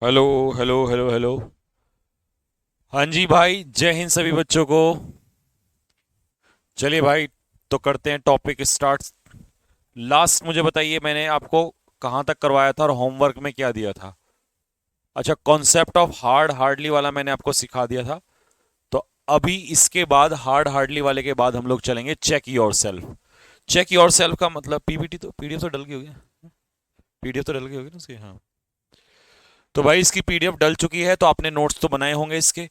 Hello hello hello hello. हाँ जी भाई, जय हिंद सभी बच्चों को। चलिए भाई, तो करते हैं टॉपिक स्टार्ट। लास्ट मुझे बताइए, मैंने आपको कहाँ तक करवाया था और होमवर्क में क्या दिया था? अच्छा, कॉन्सेप्ट ऑफ हार्ड हार्डली वाला मैंने आपको सिखा दिया था। तो अभी इसके बाद हार्ड हार्डली वाले के बाद हम लोग चलेंगे check yourself. Check yourself का मतलब पीपीटी तो पीडीएफ तो डल गई होगी। पीडीएफ तो डल गई होगी ना उसकी, हाँ। तो भाई इसकी पीडीएफ डल चुकी है, तो आपने नोट्स तो बनाए होंगे इसके।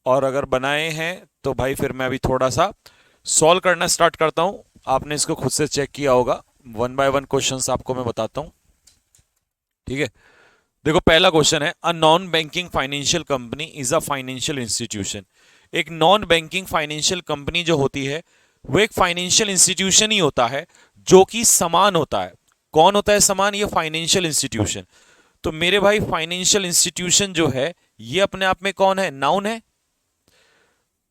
और अगर बनाए हैं तो भाई फिर मैं अभी थोड़ा सा सॉल्व करना स्टार्ट करता हूं। आपने इसको खुद से चेक किया होगा। वन बाय वन क्वेश्चंस आपको मैं बताता हूं। ठीक है। देखो, पहला क्वेश्चन है, a non banking financial company is a financial institution. एक नॉन बैंकिंग फाइनेंशियल कंपनी जो होती है वो एक फाइनेंशियल इंस्टीट्यूशन ही होता है जो कि समान होता है। कौन होता है समान? ये फाइनेंशियल इंस्टीट्यूशन। तो मेरे भाई फाइनेंशियल इंस्टीट्यूशन जो है ये अपने आप में कौन है? नाउन है।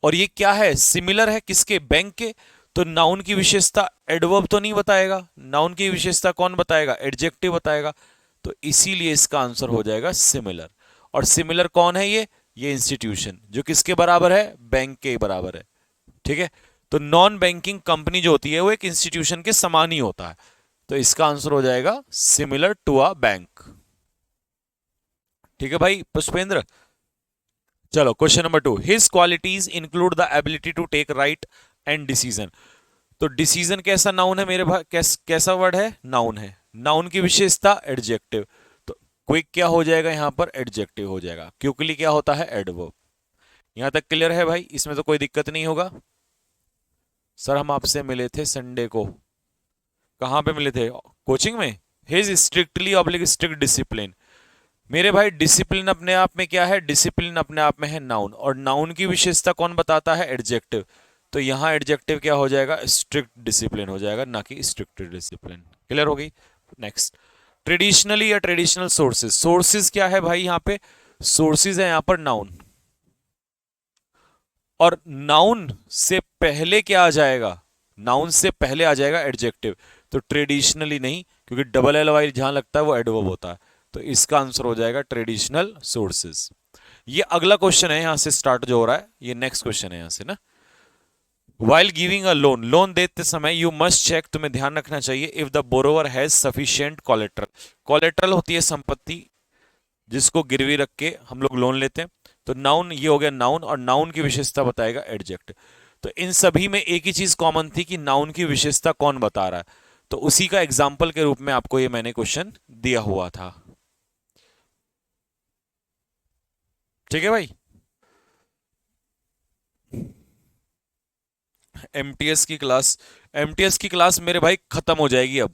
और ये क्या है? सिमिलर है किसके? बैंक के। तो नाउन की विशेषता एडवर्ब तो नहीं बताएगा, नाउन की विशेषता कौन बताएगा? एडजेक्टिव बताएगा। तो इसीलिए इसका आंसर हो जाएगा सिमिलर। और सिमिलर कौन है? ये इंस्टीट्यूशन जो किसके बराबर है? बैंक के बराबर है। ठीक है। तो नॉन बैंकिंग कंपनी जो होती है वो एक इंस्टीट्यूशन के समान ही होता है। तो इसका आंसर हो जाएगा सिमिलर टू अ बैंक। ठीक है भाई पुष्पेंद्र। चलो question number two, his qualities include the ability to take right and decision. तो डिसीजन कैसा नाउन है मेरे भाई? कैसा वर्ड है? नाउन है। नाउन की विशेषता एडजेक्टिव। तो क्विक क्या हो जाएगा यहां पर? एडजेक्टिव हो जाएगा। क्विकली क्या होता है? एडवर्ब। यहां तक क्लियर है भाई? इसमें तो कोई दिक्कत नहीं होगा। सर हम आपसे मिले थे संडे को। कहां पे मिले थे? कोचिंग में। His strictly oblique strict discipline. मेरे भाई डिसिप्लिन अपने आप में क्या है? डिसिप्लिन अपने आप में है नाउन, और नाउन की विशेषता कौन बताता है? एडजेक्टिव। तो यहां एडजेक्टिव क्या हो जाएगा? स्ट्रिक्ट डिसिप्लिन हो जाएगा, ना कि स्ट्रिक्ट डिसिप्लिन। क्लियर हो गई? नेक्स्ट, ट्रेडिशनली या ट्रेडिशनल सोर्सेज। सोर्सेज क्या है भाई? यहां पे सोर्सेज है यहां पर नाउन। और नाउन से पहले क्या आ जाएगा? नाउन से पहले आ जाएगा एडजेक्टिव। तो ट्रेडिशनली नहीं, क्योंकि डबल एल वाई जहां लगता है वो एडवर्ब होता है। तो इसका आंसर हो जाएगा ट्रेडिशनल सोर्सेज। ये अगला क्वेश्चन है यहां से स्टार्ट जो हो रहा है, ये नेक्स्ट क्वेश्चन है यहां से ना। While giving a loan, loan देते समय यू मस्ट चेक, तुम्हें ध्यान रखना चाहिए, if the borrower has sufficient collateral. Collateral होती है संपत्ति जिसको गिरवी रख के हम लोग लोन लेते हैं। तो नाउन ये हो गया नाउन, और नाउन की विशेषता बताएगा एडजेक्टिव। तो इन सभी में एक ही चीज कॉमन थी कि नाउन की विशेषता कौन बता रहा है। तो उसी का एग्जाम्पल के रूप में आपको ये मैंने क्वेश्चन दिया हुआ था। ठीक है भाई। एमटीएस की क्लास, एमटीएस की क्लास मेरे भाई खत्म हो जाएगी अब।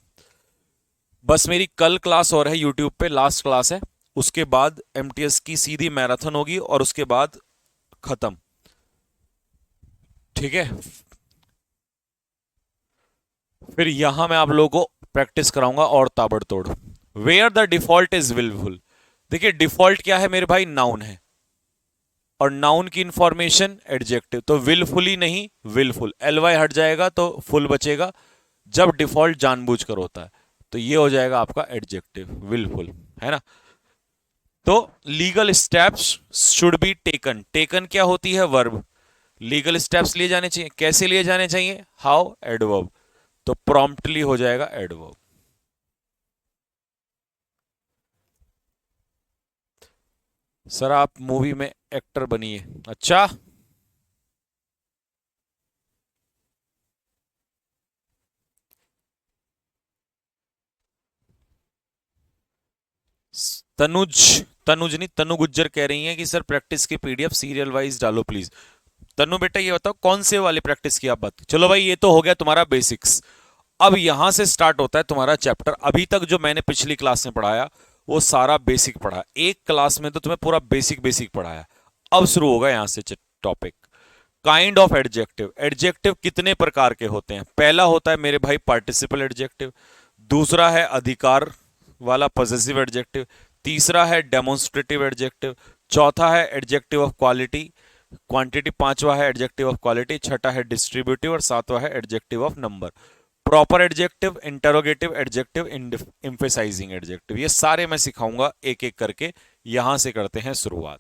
बस मेरी कल क्लास और है यूट्यूब पे, लास्ट क्लास है। उसके बाद एमटीएस की सीधी मैराथन होगी और उसके बाद खत्म। ठीक है। फिर यहां मैं आप लोगों को प्रैक्टिस कराऊंगा और ताबड़तोड़। Where the default is wilful. देखिए डिफॉल्ट क्या है मेरे भाई? नाउन है। और नाउन की इंफॉर्मेशन एडजेक्टिव। तो विलफुली नहीं, विलफुल। एल वाई हट जाएगा तो फुल बचेगा, जब डिफॉल्ट जानबूझकर होता है। तो ये हो जाएगा आपका एडजेक्टिव, विलफुल। है ना? तो legal steps should be taken. Taken क्या होती है? वर्ब। लीगल स्टेप्स लिए जाने चाहिए। कैसे लिए जाने चाहिए? हाउ? एडवर्ब। तो प्रॉम्प्टली हो जाएगा एडवर्ब। सर आप मूवी में एक्टर बनिए। अच्छा। तनुज, तनुज नहीं तनु गुज्जर कह रही हैं कि सर प्रैक्टिस की पीडीएफ सीरियल वाइज डालो प्लीज। तनु बेटा ये बताओ कौन से वाली प्रैक्टिस की आप बात? चलो भाई, ये तो हो गया तुम्हारा बेसिक्स। अब यहां से स्टार्ट होता है तुम्हारा चैप्टर। अभी तक जो मैंने पिछली क्लास में पढ़ाया वो सारा बेसिक पढ़ा। एक क्लास में तो तुम्हें पूरा बेसिक बेसिक पढ़ाया। अब शुरू होगा यहां से topic. Kind of adjective. Adjective कितने प्रकार के होते हैं? पहला होता है मेरे भाई पार्टिसिपल एडजेक्टिव। दूसरा है अधिकार वाला पॉजेसिव एडजेक्टिव। तीसरा है डेमोन्स्ट्रेटिव एडजेक्टिव। चौथा है एडजेक्टिव ऑफ क्वालिटी क्वांटिटी। पांचवा है एडजेक्टिव ऑफ क्वालिटी। छठा है डिस्ट्रीब्यूटिव। और सातवां है adjective of number. Proper adjective, interrogative adjective, emphasizing adjective, ये सारे मैं सिखाऊंगा एक एक करके। यहां से करते हैं शुरुआत।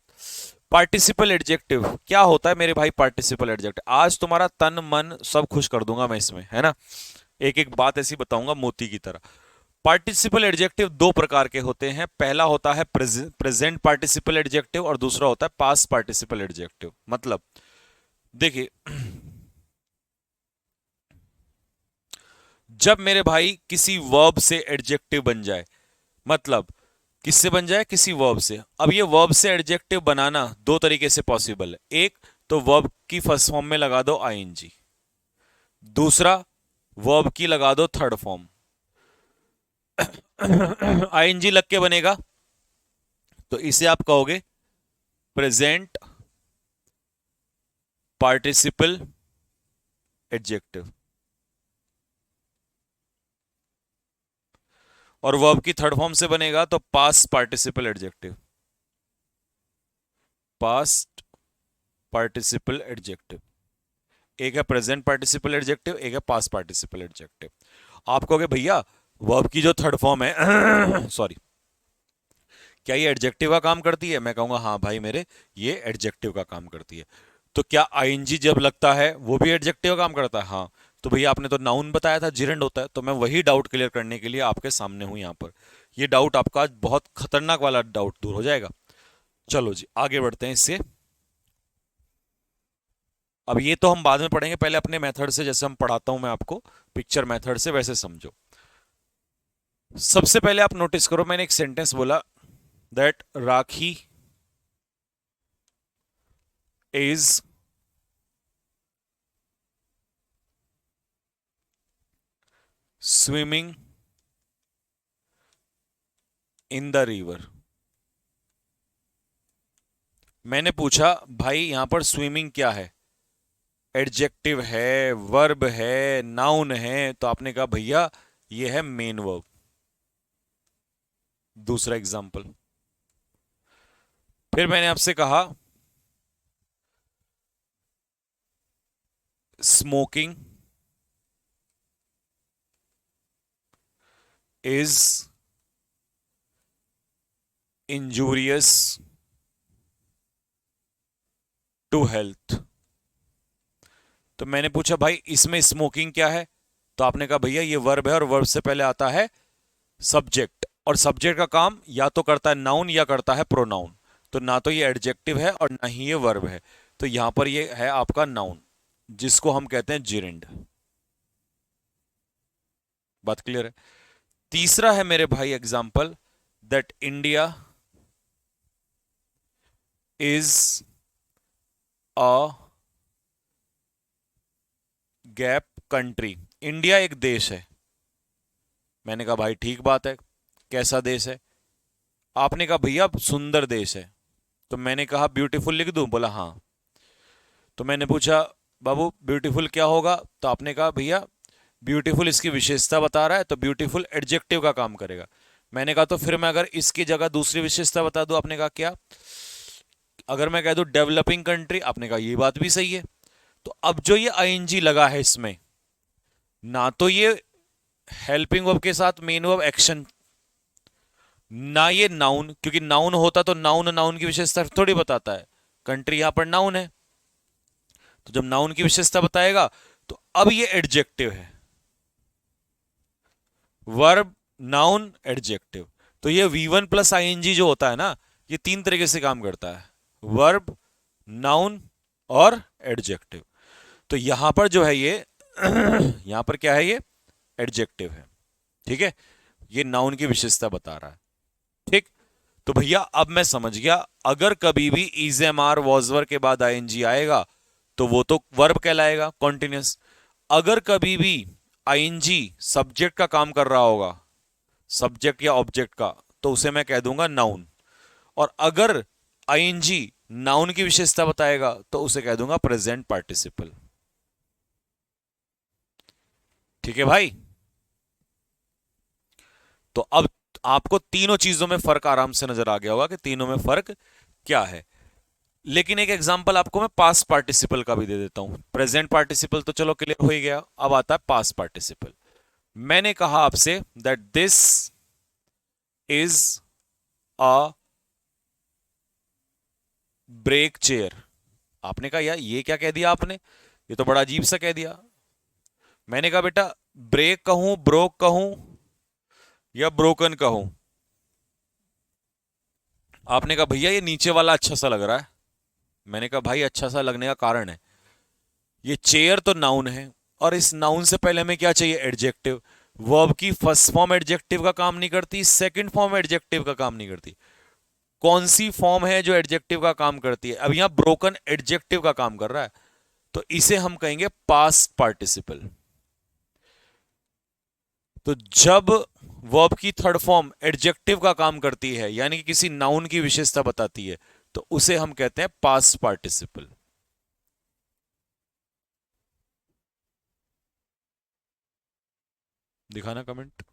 पार्टिसिपल एडजेक्टिव क्या होता है मेरे भाई? पार्टिसिपल एडजेक्टिव आज तुम्हारा तन मन सब खुश कर दूंगा मैं इसमें, है ना। एक एक बात ऐसी बताऊंगा मोती की तरह। पार्टिसिपल एडजेक्टिव दो प्रकार के होते हैं। पहला होता है प्रेजेंट पार्टिसिपल एडजेक्टिव और दूसरा होता है पास्ट पार्टिसिपल एडजेक्टिव। मतलब देखिए, जब मेरे भाई किसी वर्ब से एडजेक्टिव बन जाए, मतलब किससे बन जाए? किसी वर्ब से। अब ये वर्ब से एडजेक्टिव बनाना दो तरीके से पॉसिबल है। एक तो वर्ब की फर्स्ट फॉर्म में लगा दो आईएनजी, दूसरा वर्ब की लगा दो थर्ड फॉर्म। आईएनजी लग के बनेगा तो इसे आप कहोगे प्रेजेंट पार्टिसिपल एडजेक्टिव, और वर्ब की थर्ड फॉर्म से बनेगा तो past participle adjective. Past participle adjective, एक है प्रेजेंट पार्टिसिपल एडजेक्टिव, एक है पास्ट पार्टिसिपल एडजेक्टिव। आप कहोगे भैया वर्ब की जो थर्ड फॉर्म है सॉरी, क्या ये एडजेक्टिव का काम करती है? मैं कहूंगा हाँ भाई मेरे, ये एडजेक्टिव का काम करती है। तो क्या आईएनजी जब लगता है वो भी एडजेक्टिव का काम करता है? हाँ। तो भैया आपने तो नाउन बताया था जिरेंड होता है, तो मैं वही डाउट क्लियर करने के लिए आपके सामने हूं यहां पर। ये डाउट आपका बहुत खतरनाक वाला डाउट दूर हो जाएगा। चलो जी आगे बढ़ते हैं इससे। अब ये तो हम बाद में पढ़ेंगे, पहले अपने मेथड से, जैसे हम पढ़ाता हूं मैं आपको पिक्चर मेथड से, वैसे समझो। सबसे पहले आप नोटिस करो, मैंने एक सेंटेंस बोला that rakhi is swimming in the river. मैंने पूछा भाई यहां पर स्विमिंग क्या है? एडजेक्टिव है, वर्ब है, नाउन है? तो आपने कहा भैया ये है मेन वर्ब। दूसरा एग्जांपल, फिर मैंने आपसे कहा smoking is injurious to health. तो मैंने पूछा भाई इसमें स्मोकिंग क्या है? तो आपने कहा भैया ये वर्ब है, और वर्ब से पहले आता है सब्जेक्ट, और सब्जेक्ट का काम या तो करता है नाउन या करता है प्रोनाउन। तो ना तो ये एडजेक्टिव है और ना ही ये वर्ब है, तो यहां पर ये है आपका नाउन, जिसको हम कहते हैं जिरेंड। बात क्लियर है? तीसरा है मेरे भाई example that India is a gap country. India एक देश है। मैंने कहा भाई ठीक बात है, कैसा देश है? आपने कहा भैया सुंदर देश है। तो मैंने कहा ब्यूटीफुल लिख दूं? बोला हाँ। तो मैंने पूछा बाबू ब्यूटीफुल क्या होगा? तो आपने कहा भैया ब्यूटीफुल इसकी विशेषता बता रहा है, तो ब्यूटीफुल एडजेक्टिव का काम करेगा। मैंने कहा तो फिर मैं अगर इसकी जगह दूसरी विशेषता बता दूं? आपने कहा क्या? अगर मैं कह दूं डेवलपिंग कंट्री? आपने कहा ये बात भी सही है। तो अब जो ये आईएनजी लगा है इसमें, ना तो ये हेल्पिंग वर्ब के साथ मेन वर्ब एक्शन, ना ये नाउन, क्योंकि नाउन होता तो नाउन नाउन की विशेषता थोड़ी बताता है। कंट्री यहां पर नाउन है, तो जब नाउन की विशेषता बताएगा तो अब ये एडजेक्टिव है। Verb, noun, adjective. तो ये V1 प्लस आईएनजी जो होता है ना, ये तीन तरीके से काम करता है, वर्ब, नाउन और एडजेक्टिव। तो यहां पर जो है ये यहां पर क्या है? ये एडजेक्टिव है, ठीक है। ये नाउन की विशेषता बता रहा है, ठीक। तो भैया अब मैं समझ गया, अगर कभी भी इज एम आर वॉजवर के बाद आईएनजी आएगा तो वो तो वर्ब कहलाएगा कॉन्टिन्यूस। अगर कभी भी आईएनजी सब्जेक्ट का काम कर रहा होगा, सब्जेक्ट या ऑब्जेक्ट का, तो उसे मैं कह दूंगा नाउन। और अगर आईएनजी नाउन की विशेषता बताएगा तो उसे कह दूंगा प्रेजेंट पार्टिसिपल। ठीक है भाई? तो अब आपको तीनों चीजों में फर्क आराम से नजर आ गया होगा कि तीनों में फर्क क्या है। लेकिन एक एग्जांपल आपको मैं पास्ट पार्टिसिपल का भी दे देता हूं। प्रेजेंट पार्टिसिपल तो चलो क्लियर हो ही गया, अब आता है पास्ट पार्टिसिपल। मैंने कहा आपसे that this is a break chair. आपने कहा यार ये क्या कह दिया आपने, ये तो बड़ा अजीब सा कह दिया। मैंने कहा बेटा ब्रेक कहूं, ब्रोक कहूं या ब्रोकन कहूं। आपने कहा भैया ये नीचे वाला अच्छा सा लग रहा है। मैंने कहा भाई अच्छा सा लगने का कारण है, ये चेयर तो नाउन है, और इस नाउन से पहले हमें क्या चाहिए, एडजेक्टिव। वर्ब की फर्स्ट फॉर्म एडजेक्टिव का काम नहीं करती, सेकंड फॉर्म एडजेक्टिव का काम नहीं करती। कौन सी फॉर्म है जो एडजेक्टिव का काम करती है? अब यहां ब्रोकन एडजेक्टिव का काम कर रहा है, तो इसे हम कहेंगे पास्ट पार्टिसिपल। तो जब वर्ब की थर्ड फॉर्म एडजेक्टिव का काम करती है, यानी कि किसी नाउन की विशेषता बताती है, तो उसे हम कहते हैं पास्ट पार्टिसिपल। दिखाना comment.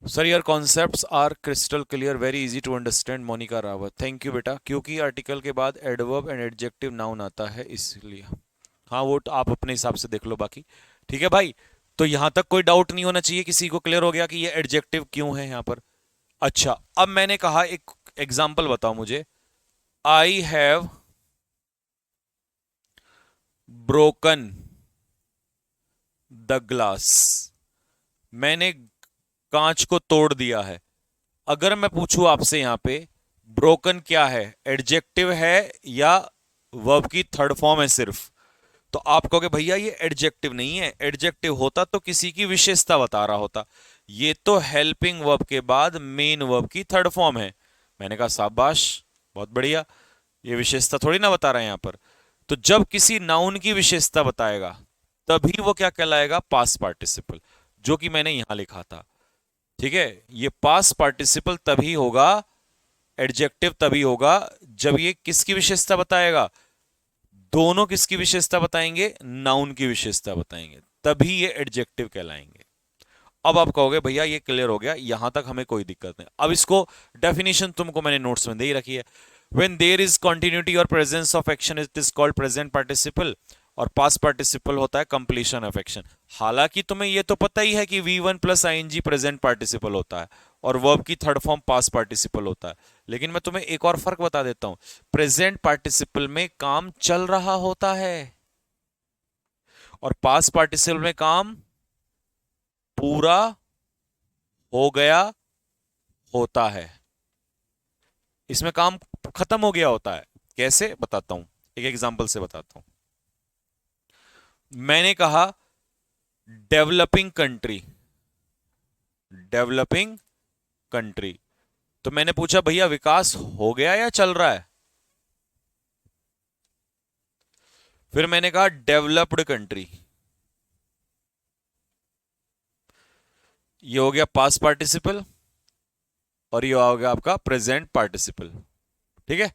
Sir your concepts are crystal clear, very easy to understand, Monika Rawat. Thank you बेटा, क्योंकि आर्टिकल के बाद एडवर्ब एंड एडजेक्टिव नाउन आता है इसलिए। हाँ वो तो आप अपने हिसाब से देख लो बाकी। ठीक है भाई, तो यहां तक कोई डाउट नहीं होना चाहिए, किसी को क्लियर हो गया कि ये एडजेक्टिव क्यों है यहां पर। अच्छा, अब मैंने कहा एक एग्जाम्पल बताओ मुझे। I have broken the glass. मैंने कांच को तोड़ दिया है। अगर मैं पूछूं आपसे यहां पे ब्रोकन क्या है, एडजेक्टिव है या वर्ब की थर्ड फॉर्म है सिर्फ, तो आप कहोगे भैया ये एडजेक्टिव नहीं है, एडजेक्टिव होता तो किसी की विशेषता बता रहा होता। ये तो हेल्पिंग वर्ब के बाद मेन वर्ब की थर्ड फॉर्म है। मैंने कहा शाबाश, बहुत बढ़िया, ये विशेषता थोड़ी ना बता रहे हैं यहां पर। तो जब किसी नाउन की विशेषता बताएगा तभी वो क्या कहलाएगा, पास्ट पार्टिसिपल, जो कि मैंने यहां लिखा था। ठीक है, ये पास्ट पार्टिसिपल तभी होगा, एडजेक्टिव तभी होगा जब ये किसकी विशेषता बताएगा, दोनों किसकी विशेषता बताएंगे, नाउन की विशेषता बताएंगे, तभी ये एडजेक्टिव कहलाएंगे। अब आप कहोगे भैया ये क्लियर हो गया, यहां तक हमें कोई दिक्कत नहीं। अब इसको डेफिनेशन तुमको मैंने नोट्स में दे ही रखी है। व्हेन देयर इज कंटिन्यूटी और presence of action it is called present participle, और पास्ट पार्टिसिपल होता है कंप्लीशन ऑफ एक्शन। हालांकि तुम्हें ये तो पता ही है कि V1 plus ING present participle होता है, और वर्ब की थर्ड फॉर्म पास्ट पार्टिसिपल होता है। लेकिन मैं तुम्हें एक और फर्क बता देता हूं, प्रेजेंट पार्टिसिपल में काम चल रहा होता है, और पास्ट पार्टिसिपल में काम पूरा हो गया होता है। इसमें काम खत्म हो गया होता है। कैसे बताता हूं, एक एग्जांपल से बताता हूं। मैंने कहा डेवलपिंग कंट्री, डेवलपिंग कंट्री, तो मैंने पूछा भैया विकास हो गया या चल रहा है? फिर मैंने कहा डेवलप्ड कंट्री, ये हो गया पास्ट पार्टिसिपल, और ये हो गया आपका प्रेजेंट पार्टिसिपल। ठीक है,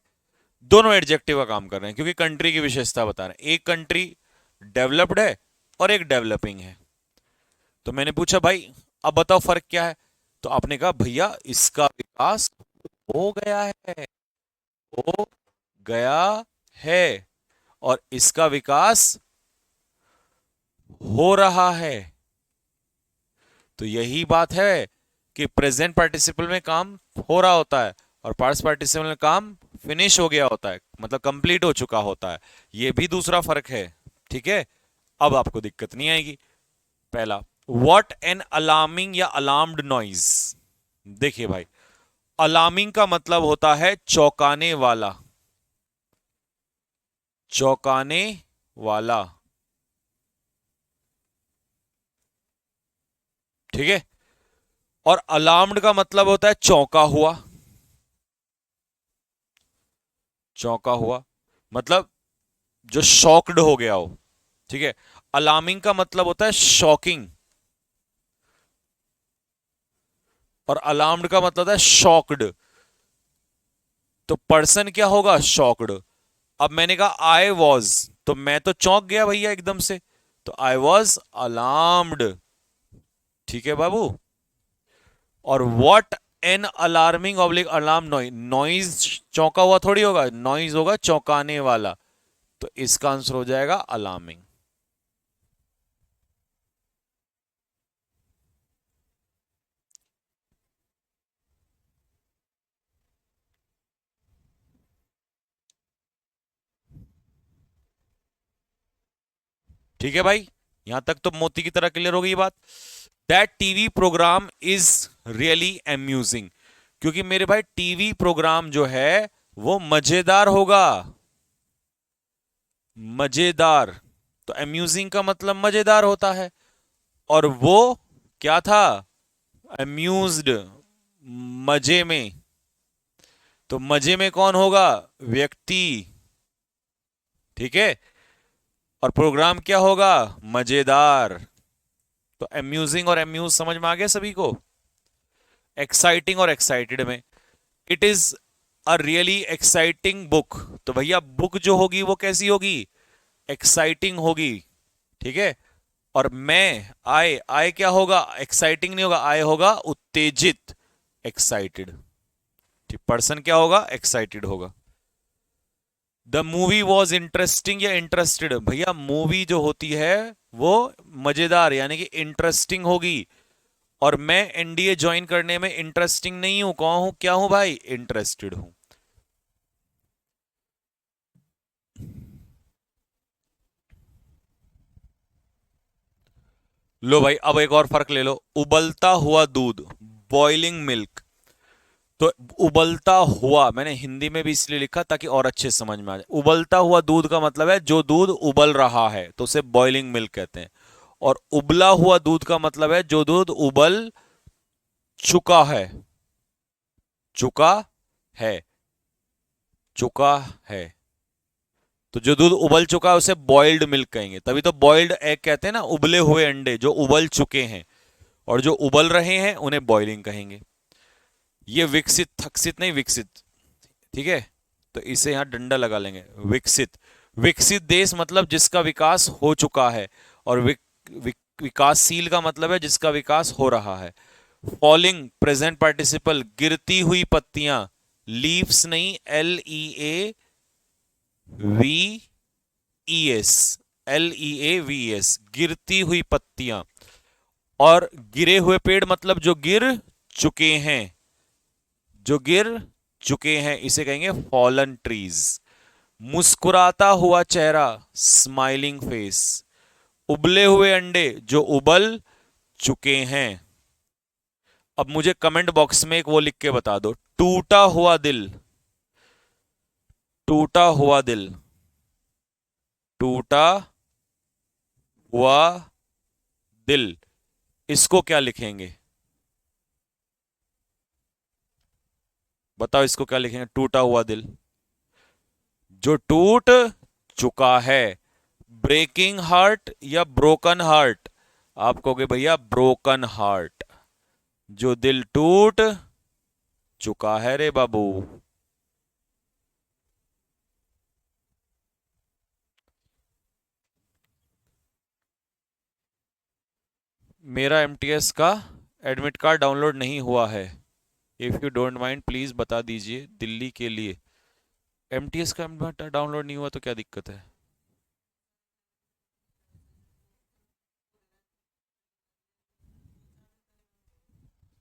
दोनों एडजेक्टिव का काम कर रहे हैं क्योंकि कंट्री की विशेषता बता रहे हैं। एक कंट्री डेवलप्ड है और एक डेवलपिंग है। तो मैंने पूछा भाई अब बताओ फर्क क्या है, तो आपने कहा भैया इसका विकास हो गया है, हो गया है, और इसका विकास हो रहा है। तो यही बात है कि प्रेजेंट पार्टिसिपल में काम हो रहा होता है, और पास्ट पार्टिसिपल में काम फिनिश हो गया होता है, मतलब कंप्लीट हो चुका होता है। यह भी दूसरा फर्क है। ठीक है, अब आपको दिक्कत नहीं आएगी। पहला, व्हाट एन अलार्मिंग या अलार्म्ड नॉइज। देखिए भाई, अलार्मिंग का मतलब होता है चौंकाने वाला, चौंकाने वाला। ठीक है, और अलार्म्ड का मतलब होता है चौंका हुआ, चौंका हुआ मतलब जो शॉक्ड हो गया हो। ठीक है, अलार्मिंग का मतलब होता है शॉकिंग, और अलार्म्ड का मतलब होता है शॉक्ड। तो पर्सन क्या होगा, शॉक्ड। अब मैंने कहा आई वॉज, तो मैं तो चौंक गया भैया एकदम से, तो आई वॉज अलार्म्ड। ठीक है बाबू। और what an alarming oblique alarm noise, noise चौंका हुआ थोड़ी होगा, नॉइज होगा चौंकाने वाला, तो इसका आंसर हो जाएगा अलार्मिंग। ठीक है भाई, यहां तक तो मोती की तरह क्लियर हो गई ये बात। That TV programme is really amusing, क्योंकि मेरे भाई टीवी प्रोग्राम जो है वो मजेदार होगा। मजेदार, तो अम्यूजिंग का मतलब मजेदार होता है, और वो क्या था, अम्यूज्ड, मजे में। तो मजे में कौन होगा, व्यक्ति, ठीक है, और प्रोग्राम क्या होगा, मजेदार। तो अम्यूजिंग और अम्यूज समझ में आ गया सभी को। एक्साइटिंग और एक्साइटेड में, it is a really exciting book, तो भैया बुक जो होगी वो कैसी होगी, एक्साइटिंग होगी, ठीक है। और मैं, आए आए क्या होगा, एक्साइटिंग नहीं होगा, आए होगा उत्तेजित, एक्साइटेड। ठीक, पर्सन क्या होगा, एक्साइटेड होगा। द मूवी वॉज इंटरेस्टिंग या इंटरेस्टेड, भैया मूवी जो होती है वो मजेदार यानी कि इंटरेस्टिंग होगी, और मैं एनडीए ज्वाइन करने में इंटरेस्टिंग नहीं हूं, कौन हूं, क्या हूं भाई, इंटरेस्टेड हूं। लो भाई, अब एक और फर्क ले लो, उबलता हुआ दूध, बॉइलिंग मिल्क। तो उबलता हुआ मैंने हिंदी में भी इसलिए लिखा ताकि और अच्छे समझ में आ जाए। उबलता हुआ दूध का मतलब है जो दूध उबल रहा है, तो उसे बॉइलिंग मिल्क कहते हैं। और उबला हुआ दूध का मतलब है जो दूध उबल चुका है, चुका है, चुका है। तो जो दूध उबल चुका है उसे बॉइल्ड मिल्क कहेंगे, तभी तो बॉइल्ड एग कहते हैं ना, उबले हुए अंडे जो उबल चुके हैं, और जो उबल रहे हैं उन्हें बॉइलिंग कहेंगे। ये विकसित, थकसित नहीं, विकसित, ठीक है। तो इसे यहां डंडा लगा लेंगे, विकसित। विकसित देश मतलब जिसका विकास हो चुका है, और विकासशील का मतलब है जिसका विकास हो रहा है। फॉलिंग प्रेजेंट पार्टिसिपल, गिरती हुई पत्तियां, लीव्स नहीं, LEAVES, LEAVES, गिरती हुई पत्तियां। और गिरे हुए पेड़ मतलब जो गिर चुके हैं, जो गिर चुके हैं इसे कहेंगे फॉलन ट्रीज। मुस्कुराता हुआ चेहरा, स्माइलिंग फेस। उबले हुए अंडे जो उबल चुके हैं। अब मुझे कमेंट बॉक्स में एक वो लिख के बता दो, टूटा हुआ दिल, टूटा हुआ दिल, टूटा हुआ दिल, इसको क्या लिखेंगे, बताओ इसको क्या लिखेंगे, टूटा हुआ दिल, जो टूट चुका है। ब्रेकिंग हार्ट या ब्रोकन हार्ट, आप कहोगे भैया ब्रोकन हार्ट, जो दिल टूट चुका है रे बाबू। मेरा एमटीएस का एडमिट कार्ड डाउनलोड नहीं हुआ है, if you don't mind please बता दीजिए दिल्ली के लिए। एमटीएस का एडमिट कार्ड डाउनलोड नहीं हुआ तो क्या दिक्कत है,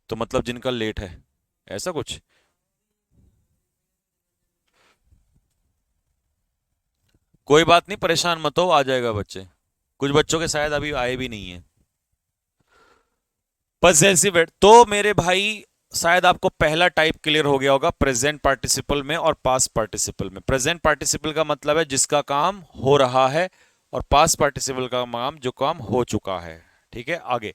तो मतलब जिनका लेट है, ऐसा कुछ। कोई बात नहीं, परेशान मत हो, आ जाएगा बच्चे, कुछ बच्चों के शायद अभी आए भी नहीं है। पजेसिव एड, तो मेरे भाई शायद आपको पहला टाइप क्लियर हो गया होगा प्रेजेंट पार्टिसिपल में और पास्ट पार्टिसिपल में। प्रेजेंट पार्टिसिपल का मतलब है जिसका काम हो रहा है, और पास्ट पार्टिसिपल का काम जो काम हो चुका है, ठीक है। आगे,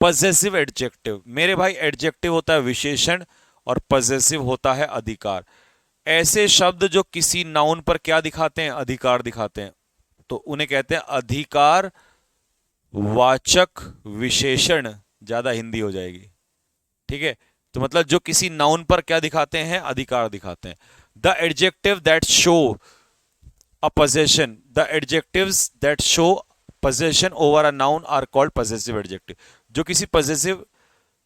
पजेसिव एडजेक्टिव, मेरे भाई एडजेक्टिव होता है विशेषण, और पजेसिव होता है अधिकार। ऐसे शब्द जो किसी नाउन पर क्या दिखाते हैं, अधिकार दिखाते हैं, तो उन्हें कहते हैं अधिकार वाचक विशेषण, ज्यादा हिंदी हो जाएगी, ठीक है। तो मतलब जो किसी नाउन पर क्या दिखाते हैं, अधिकार दिखाते हैं। The adjective that show a possession, the adjectives that show possession over a noun are called possessive adjective. जो किसी possessive,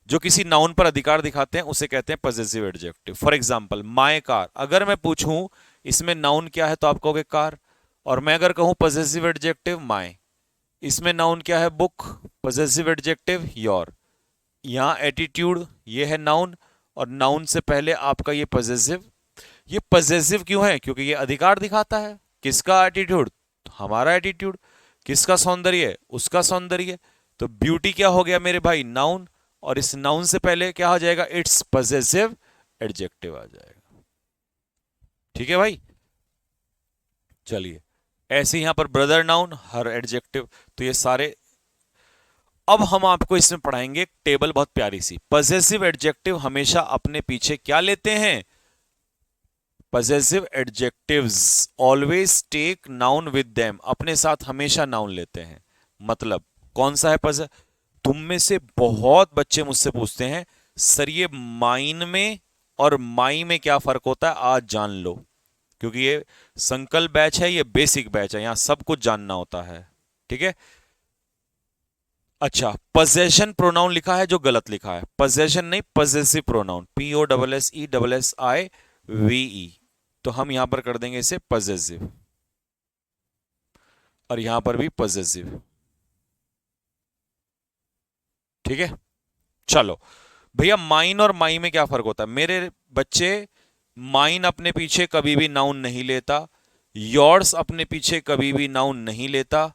जो किसी नाउन पर अधिकार दिखाते हैं उसे कहते हैं possessive adjective. For example, my car, अगर मैं पूछूं इसमें नाउन क्या है तो आप कहोगे कार, और मैं अगर कहूं पजेसिव एडजेक्टिव माई, इसमें नाउन क्या है, बुक, पजेसिव एडजेक्टिव योर। यहां एटीट्यूड ये है नाउन, और नाउन से पहले आपका ये पजेसिव। ये पजेसिव क्यों है, क्योंकि ये अधिकार दिखाता है, किसका एटीट्यूड, हमारा एटीट्यूड। किसका सौंदर्य? उसका सौंदर्य। तो ब्यूटी क्या हो गया मेरे भाई? नाउन। और इस नाउन से पहले क्या आ जाएगा? इट्स पजेसिव एडजेक्टिव आ जाएगा। ठीक है भाई। चलिए, ऐसे यहां पर ब्रदर नाउन, हर एडजेक्टिव। तो ये सारे, अब हम आपको इसमें पढ़ाएंगे एक टेबल बहुत प्यारी सी। पजेसिव एडजेक्टिव हमेशा अपने पीछे क्या लेते हैं? Possessive adjectives always take noun with them, अपने साथ हमेशा नाउन लेते हैं। मतलब कौन सा है पज तुम में से बहुत बच्चे मुझसे पूछते हैं, सर ये माइन में और माई में क्या फर्क होता है? आज जान लो, क्योंकि ये संकल्प बैच है, ये बेसिक बैच है, यहां सब कुछ जानना होता है। ठीक है। अच्छा, पजेशन प्रोनाउन लिखा है जो गलत लिखा है, पजेशन नहीं, पजेसिव प्रोनाउन, POSSESSIVE। तो हम यहां पर कर देंगे इसे पजेसिव, और यहां पर भी पजेसिव। ठीक है। चलो भैया, माइन और माई में क्या फर्क होता है मेरे बच्चे? माइन अपने पीछे कभी भी नाउन नहीं लेता, योर्स अपने पीछे कभी भी नाउन नहीं लेता,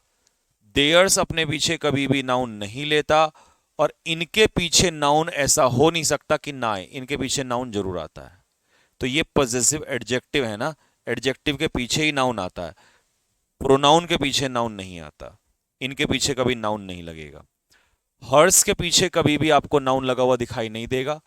देयर्स अपने पीछे कभी भी नाउन नहीं लेता, और इनके पीछे नाउन ऐसा हो नहीं सकता कि ना आए, इनके पीछे नाउन जरूर आता है। तो ये पजेसिव एडजेक्टिव है ना, एडजेक्टिव के पीछे ही नाउन आता है, प्रोनाउन के पीछे नाउन नहीं आता, इनके पीछे कभी नाउन नहीं लगेगा। हर्स के पीछे कभी भी आपको नाउन लगा हुआ दिखाई नहीं देगा,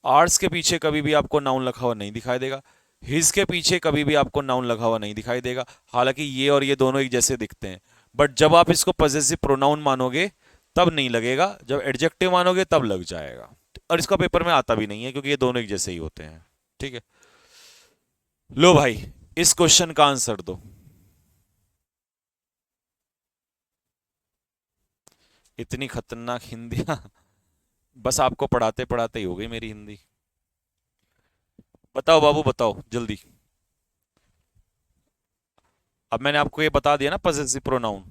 आर्स के पीछे कभी भी आपको नाउन लगा हुआ नहीं दिखाई देगा, हिज के पीछे कभी भी आपको नाउन लगा हुआ नहीं दिखाई देगा। हालांकि ये और ये दोनों एक जैसे दिखते हैं, बट जब आप इसको पजेसिव प्रोनाउन मानोगे तब नहीं लगेगा, जब एडजेक्टिव मानोगे तब लग जाएगा। और इसका पेपर में आता भी नहीं है, क्योंकि ये दोनों एक जैसे ही होते हैं। ठीक है। लो भाई, इस क्वेश्चन का आंसर दो। इतनी खतरनाक हिंदी बस आपको पढ़ाते पढ़ाते ही हो गई मेरी हिंदी। बताओ बाबू, बताओ जल्दी। अब मैंने आपको ये बता दिया ना, पजेसिव प्रोनाउन।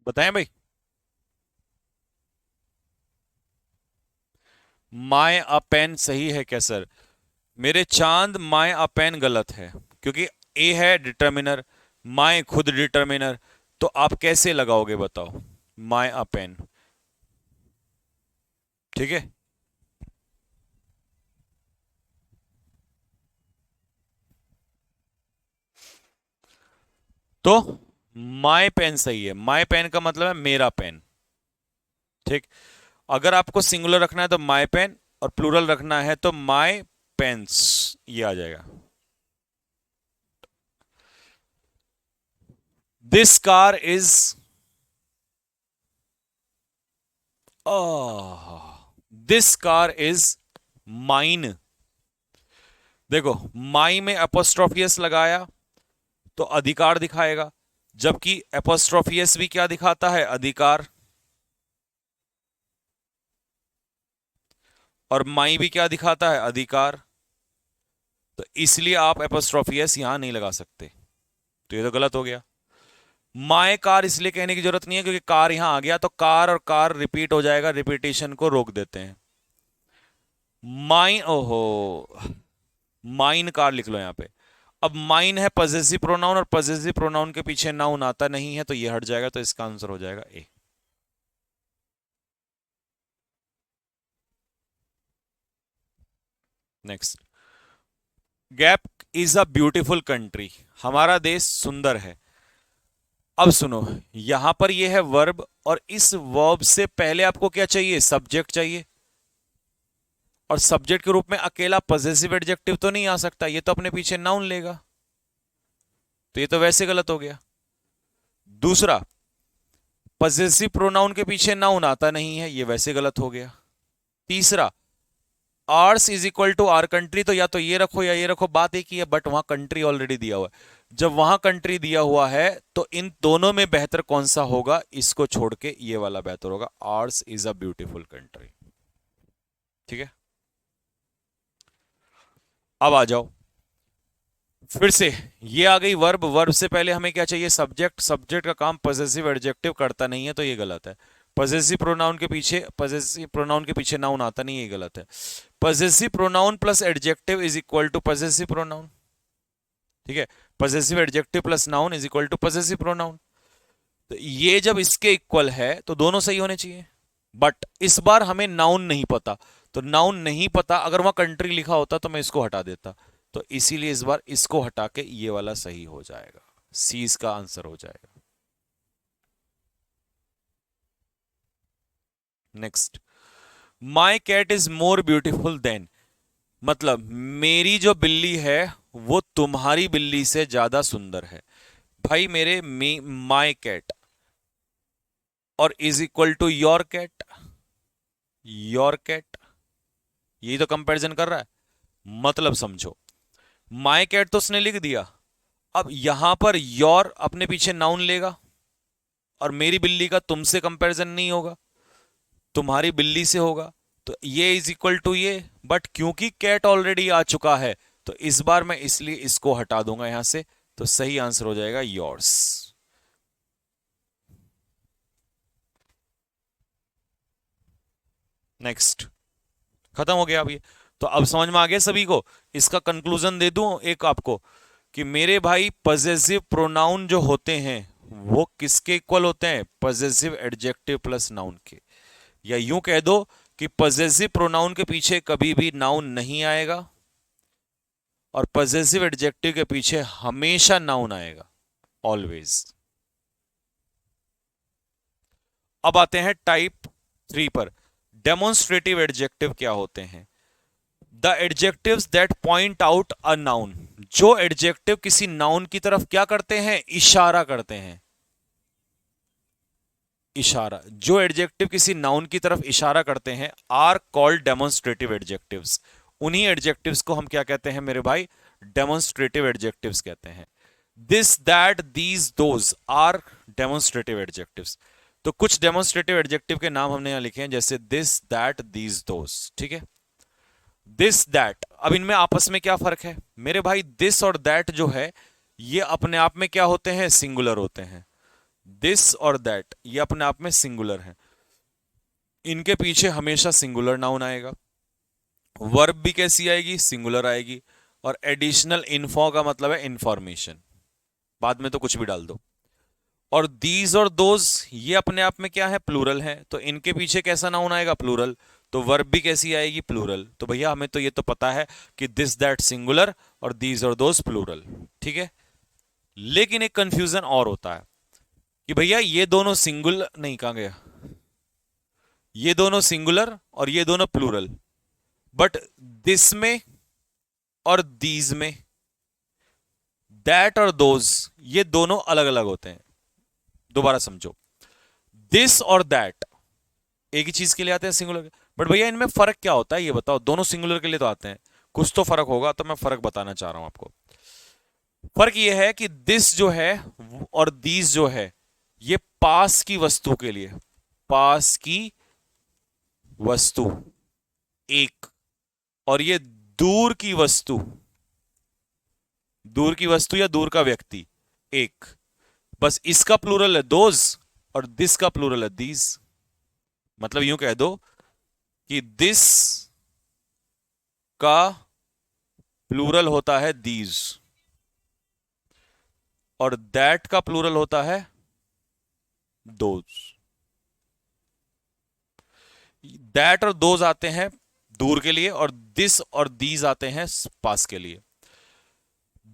बताएं भाई। माय अ पेन सही है क्या सर? मेरे चांद, माय अ पेन गलत है, क्योंकि ए है डिटर्मिनर, माय खुद डिटर्मिनर। तो आप कैसे लगाओगे बताओ? My a pen. ठीक है। तो माय पेन सही है, माय पेन का मतलब है मेरा पेन। ठीक। अगर आपको सिंगुलर रखना है तो माय पेन, और प्लूरल रखना है तो माय पेन्स, ये आ जाएगा। This car is, this car is mine. देखो, माई में अपोस्ट्रोफियस लगाया तो अधिकार दिखाएगा, जबकि एपोस्ट्रोफियस भी क्या दिखाता है? अधिकार। और माई भी क्या दिखाता है? अधिकार। तो इसलिए आप एपोस्ट्रोफियस यहां नहीं लगा सकते, तो ये तो गलत हो गया। माए कार इसलिए कहने की जरूरत नहीं है, क्योंकि कार यहां आ गया तो कार और कार रिपीट हो जाएगा, रिपीटेशन को रोक देते हैं। माइन, ओहो, माइन कार लिख लो यहां पे। अब माइन है पजेसिव प्रोनाउन, और पजेसिव प्रोनाउन के पीछे नाउन आता नहीं है, तो ये हट जाएगा, तो इसका आंसर हो जाएगा A. Next, gap is a beautiful country, हमारा देश सुंदर है। अब सुनो, यहां पर यह है वर्ब, और इस वर्ब से पहले आपको क्या चाहिए? सब्जेक्ट चाहिए। और सब्जेक्ट के रूप में अकेला पॉजेसिव एडजेक्टिव तो नहीं आ सकता, ये तो अपने पीछे नाउन लेगा, तो ये तो वैसे गलत हो गया। दूसरा, पॉजेसिव प्रोनाउन के पीछे नाउन आता नहीं है, ये वैसे गलत हो गया। तीसरा, ours is equal to our country, तो या तो ये रखो या ये रखो, बात एक ही है, बट वहां कंट्री ऑलरेडी दिया हुआ है। जब वहां कंट्री दिया हुआ है तो इन दोनों में बेहतर कौन सा होगा? इसको छोड़ के ये वाला बेहतर होगा, ours is a beautiful country. ठीक है, अब आ जाओ फिर से, ये आ गई वर्ब, वर्ब से पहले हमें क्या चाहिए? सब्जेक्ट, सब्जेक्ट का काम पॉजेसिव एडजेक्टिव करता नहीं है, तो ये गलत है। पॉजेसिव प्रोनाउन के पीछे, पॉजेसिव प्रोनाउन के पीछे नाउन आता नहीं है, ये गलत है। Possessive pronoun plus adjective is equal to possessive pronoun, ठीक है, possessive adjective plus noun is equal to possessive pronoun. तो ये जब इसके इक्वल है तो दोनों सही होने चाहिए, बट इस बार हमें नाउन नहीं पता, तो नाउन नहीं पता, अगर वहां कंट्री लिखा होता तो मैं इसको हटा देता, तो इसीलिए इस बार इसको हटा के ये वाला सही हो जाएगा, सी इसका आंसर हो जाएगा। Next, my cat is more beautiful than, मतलब मेरी जो बिल्ली है वो तुम्हारी बिल्ली से ज्यादा सुंदर है। भाई मेरे माई कैट और is equal to your cat, your cat, यही तो कंपैरिजन कर रहा है। मतलब समझो, माई कैट तो उसने लिख दिया, अब यहां पर योर अपने पीछे नाउन लेगा, और मेरी बिल्ली का तुमसे कंपैरिजन नहीं होगा, तुम्हारी बिल्ली से होगा, तो ये इज इक्वल टू ये, बट क्योंकि कैट ऑलरेडी आ चुका है तो इस बार मैं इसलिए इसको हटा दूंगा यहां से, तो सही आंसर हो जाएगा योर्स। नेक्स्ट, खत्म हो गया अब ये। तो अब समझ में आ गया सभी को? इसका कंक्लूजन दे दूं एक आपको, कि मेरे भाई पॉजेसिव प्रोनाउन जो होते हैं वो किसके इक्वल होते हैं? पॉजेसिव एडजेक्टिव प्लस नाउन के। या यूं कह दो कि पॉजेसिव प्रोनाउन के पीछे कभी भी नाउन नहीं आएगा, और पॉजेसिव एडजेक्टिव के पीछे हमेशा नाउन आएगा, ऑलवेज। अब आते हैं टाइप 3 पर। डेमोन्स्ट्रेटिव एडजेक्टिव क्या होते हैं? The adjectives that point out a noun, जो एडजेक्टिव किसी नाउन की तरफ क्या करते हैं? इशारा करते हैं, इशारा। जो एडजेक्टिव किसी नाउन की तरफ इशारा करते हैं आर कॉल्ड डेमोन्स्ट्रेटिव एडजेक्टिव्स। उन्हीं एडजेक्टिव्स को हम क्या कहते हैं मेरे भाई? डेमोन्स्ट्रेटिव एडजेक्टिव्स कहते हैं। This that these those are demonstrative adjectives. तो कुछ डेमोन्स्ट्रेटिव एडजेक्टिव के नाम हमने यहां लिखे हैं, जैसे दिस दैट दीज दोज, ठीक है। दिस दैट, अब इनमें आपस में क्या फर्क है मेरे भाई? दिस और दैट जो है ये अपने आप में क्या होते हैं? सिंगुलर होते हैं। दिस और दैट ये अपने आप में सिंगुलर हैं, इनके पीछे हमेशा सिंगुलर नाउन आएगा। वर्ब भी कैसी आएगी? सिंगुलर आएगी। और एडिशनल इन्फो का मतलब है इंफॉर्मेशन, बाद में तो कुछ भी डाल दो। और दीज और दोज ये अपने आप में क्या है? प्लूरल है, तो इनके पीछे कैसा नाउन आएगा? प्लूरल। तो वर्ब भी कैसी आएगी? प्लूरल। तो भैया हमें तो ये तो पता है कि दिस दैट सिंगुलर और दीज और दोज प्लूरल, ठीक है। लेकिन एक कंफ्यूजन और होता है कि भैया ये दोनों सिंगुलर नहीं, कहां गया, ये दोनों सिंगुलर और ये दोनों प्लूरल, बट दिस में और दीज में, दैट और दोज ये दोनों अलग अलग होते हैं। दोबारा समझो, दिस और दैट एक ही चीज के लिए आते हैं, सिंगुलर, बट भैया इनमें फर्क क्या होता है ये बताओ? दोनों सिंगुलर के लिए तो आते हैं, कुछ तो फर्क होगा, तो मैं फर्क बताना चाह रहा हूं आपको। फर्क ये है कि दिस जो है और दीज जो है ये पास की वस्तु के लिए, पास की वस्तु एक, और ये दूर की वस्तु, दूर की वस्तु या दूर का व्यक्ति एक। बस इसका प्लूरल है दोज और दिस का प्लूरल है दीज। मतलब यूं कह दो कि दिस का प्लूरल होता है दीज और दैट का प्लूरल होता है दोज। दैट और दोज आते हैं दूर के लिए, और दिस और दीज आते हैं पास के लिए।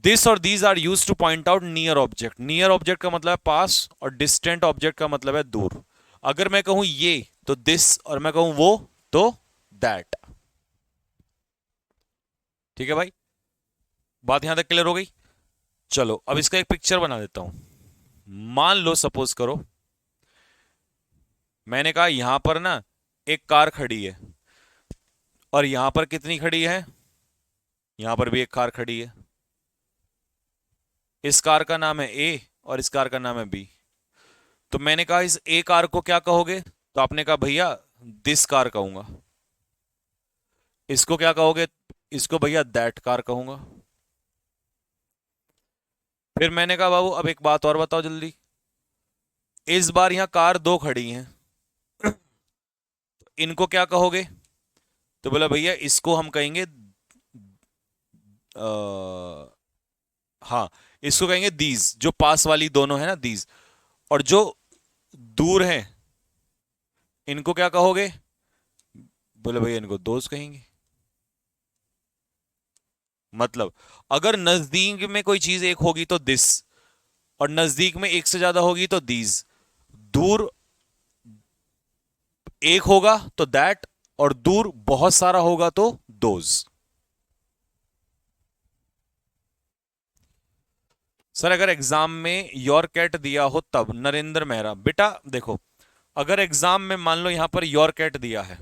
दिस और these are use to point out near object. Near object का मतलब है पास, और डिस्टेंट ऑब्जेक्ट का मतलब है दूर। अगर मैं कहूं ये तो दिस, और मैं कहूं वो तो दैट। ठीक है भाई, बात यहां तक क्लियर हो गई। चलो अब इसका एक पिक्चर बना देता हूं। मान लो, सपोज करो, मैंने कहा यहां पर ना एक कार खड़ी है, और यहां पर कितनी खड़ी है, यहां पर भी एक कार खड़ी है। इस कार का नाम है ए, और इस कार का नाम है बी। तो मैंने कहा इस ए कार को क्या कहोगे, तो आपने कहा भैया दिस कार कहूंगा। इसको क्या कहोगे, इसको भैया दैट कार कहूंगा। फिर मैंने कहा बाबू अब एक बात और बताओ जल्दी, इस बार यहां कार दो खड़ी हैं, इनको क्या कहोगे। तो बोला भैया इसको हम कहेंगे हाँ, इसको कहेंगे दीज, जो पास वाली दोनों है ना दीज। और जो दूर है इनको क्या कहोगे, बोले भैया इनको दोस्त कहेंगे। मतलब अगर नजदीक में कोई चीज एक होगी तो दिस, और नजदीक में एक से ज्यादा होगी तो दीज। दूर एक होगा तो दैट, और दूर बहुत सारा होगा तो दोज। सर अगर एग्जाम में योर कैट दिया हो तब, नरेंद्र मेहरा, बेटा देखो, अगर एग्जाम में मान लो यहां पर योर कैट दिया है,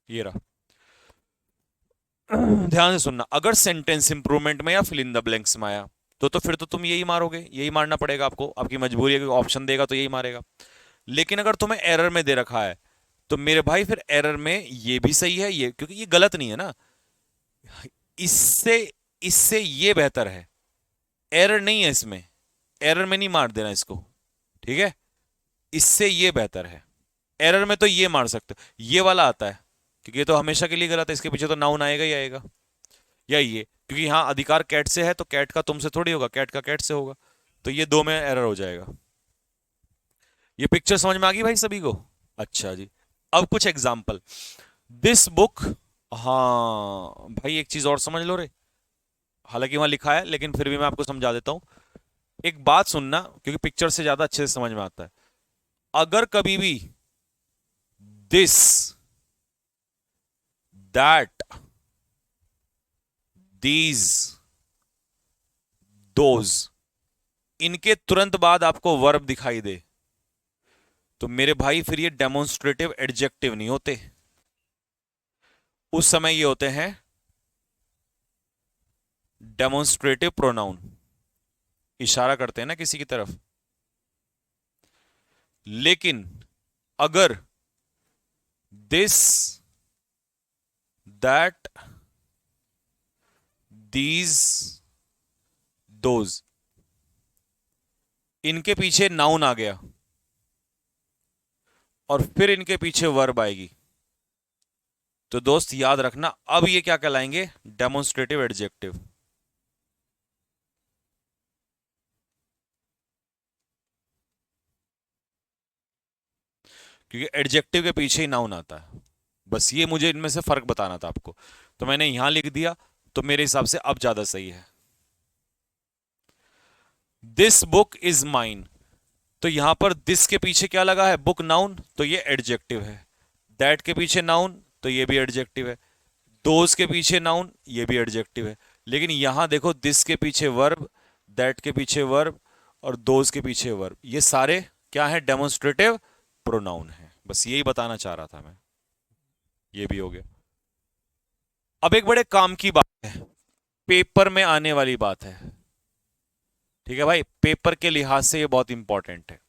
ये रहा, ध्यान से सुनना, अगर सेंटेंस इंप्रूवमेंट में या फिल इन द ब्लैंक्स में आया तो फिर तो तुम यही मारोगे, यही मारना पड़ेगा आपको, आपकी मजबूरी है, ऑप्शन देगा तो यही मारेगा। लेकिन अगर तुम्हें एरर में दे रखा है तो मेरे भाई फिर एरर में ये भी सही है, ये क्योंकि ये गलत नहीं है ना, इससे इससे ये बेहतर है। एरर नहीं है इसमें, एरर में नहीं मार देना इसको, ठीक है, इससे ये बेहतर है। एरर में तो ये मार सकते हो, ये वाला आता है, क्योंकि ये तो हमेशा के लिए गलत है, इसके पीछे तो नाउन आएगा ही आएगा। या ये, क्योंकि यहां अधिकार कैट से है तो कैट का तुमसे थोड़ी होगा, कैट का कैट से होगा, तो ये दो में एरर हो जाएगा। ये पिक्चर समझ में आ गई भाई सभी को। अच्छा जी, अब कुछ एग्जाम्पल। दिस बुक, हाँ भाई एक चीज और समझ लो रे, हालांकि वहां लिखा है लेकिन फिर भी मैं आपको समझा देता हूं। एक बात सुनना, क्योंकि पिक्चर से ज्यादा अच्छे से समझ में आता है। अगर कभी भी दिस, दैट, दीज, दोज, इनके तुरंत बाद आपको वर्ब दिखाई दे, तो मेरे भाई फिर ये डेमोन्स्ट्रेटिव एडजेक्टिव नहीं होते, उस समय ये होते हैं डेमोन्स्ट्रेटिव प्रोनाउन। इशारा करते हैं ना किसी की तरफ। लेकिन अगर दिस, दैट, दीज, दोज, इनके पीछे नाउन आ गया और फिर इनके पीछे वर्ब आएगी, तो दोस्त याद रखना अब ये क्या कहलाएंगे, डेमोन्स्ट्रेटिव एडजेक्टिव। क्योंकि एडजेक्टिव के पीछे ही नाउन आता है। बस ये मुझे इनमें से फर्क बताना था आपको, तो मैंने यहां लिख दिया, तो मेरे हिसाब से अब ज्यादा सही है। दिस बुक इज माइन, तो यहां पर दिस के पीछे क्या लगा है, बुक नाउन, तो ये एडजेक्टिव है। दैट के पीछे नाउन, तो ये भी एडजेक्टिव है। दोज के पीछे नाउन, ये भी एडजेक्टिव है। लेकिन यहां देखो, दिस के पीछे वर्ब, दैट के पीछे वर्ब, और दोज के पीछे वर्ब, ये सारे क्या है, डेमोन्स्ट्रेटिव प्रोनाउन है। बस यही बताना चाह रहा था मैं, ये भी हो गया। अब एक बड़े काम की बात है, पेपर में आने वाली बात है, ठीक है भाई, पेपर के लिहाज से ये बहुत इंपॉर्टेंट है।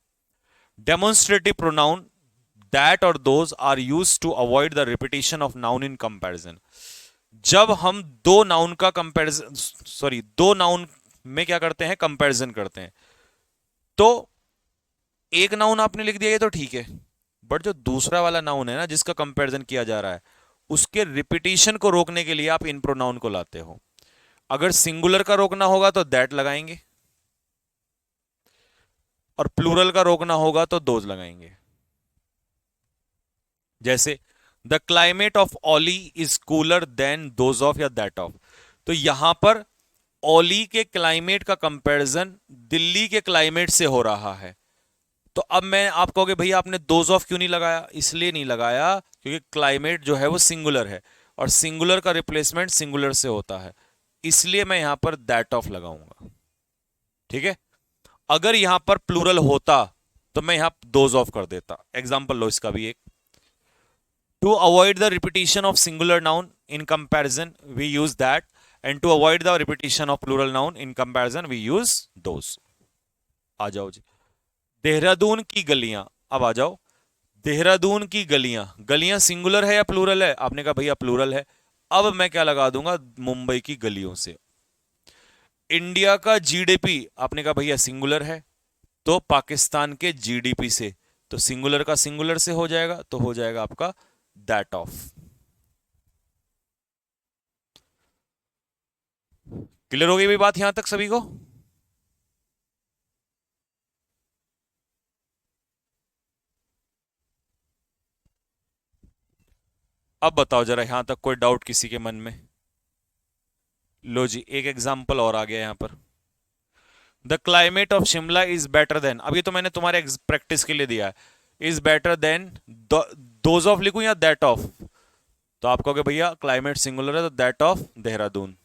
डेमोन्स्ट्रेटिव प्रोनाउन दैट और those are use to avoid the repetition of noun in comparison. जब हम दो नाउन का कंपैरिजन, सॉरी, दो नाउन में क्या करते हैं, कंपैरिजन करते हैं, तो एक नाउन आपने लिख दिया ये तो ठीक है, बट जो दूसरा वाला नाउन है ना जिसका कंपैरिजन किया जा रहा है, उसके रिपीटिशन को रोकने के लिए आप इन प्रोनाउन को लाते हो। अगर सिंगुलर का रोकना होगा तो दैट लगाएंगे, और प्लूरल का रोकना होगा तो दोज लगाएंगे। जैसे द क्लाइमेट ऑफ ओली is cooler than those of या दैट ऑफ। तो यहां पर ओली के क्लाइमेट का कंपैरिजन दिल्ली के क्लाइमेट से हो रहा है। तो अब मैं आप कहोगे भैया आपने दोज ऑफ क्यों नहीं लगाया? इसलिए नहीं लगाया क्योंकि क्लाइमेट जो है वो सिंगुलर है और सिंगुलर का रिप्लेसमेंट सिंगुलर से होता है, इसलिए मैं यहां पर दैट ऑफ लगाऊंगा। ठीक है, अगर यहां पर प्लूरल होता तो मैं यहां दोज ऑफ कर देता। एग्जाम्पल लो इसका भी एक। To avoid the repetition of singular noun in comparison, we use that, and to avoid the repetition of plural noun in comparison, we use those. आ जाओ जी। देहरादून की गलियां, अब आ जाओ। देहरादून की गलियां, गलियां सिंगुलर है या प्लूरल है? आपने कहा भैया प्लूरल है। अब मैं क्या लगा दूंगा? मुंबई की गलियों से। इंडिया का जीडीपी, आपने कहा भैया सिंगुलर है, तो पाकिस्तान के जीडीपी से। तो सिंगुलर का सिंगुलर से हो जाएगा, तो हो जाएगा आपका दैट ऑफ। क्लियर हो गई भाई बात यहां तक सभी को? अब बताओ जरा यहां तक कोई डाउट किसी के मन में? लो जी, एक एग्जांपल और आ गया यहां पर। The climate of Shimla is better than, अब ये तो मैंने तुम्हारे प्रैक्टिस के लिए दिया है। Is better than those of लिखूं या दैट ऑफ? तो आप कहोगे भैया क्लाइमेट सिंगुलर है तो दैट ऑफ देहरादून,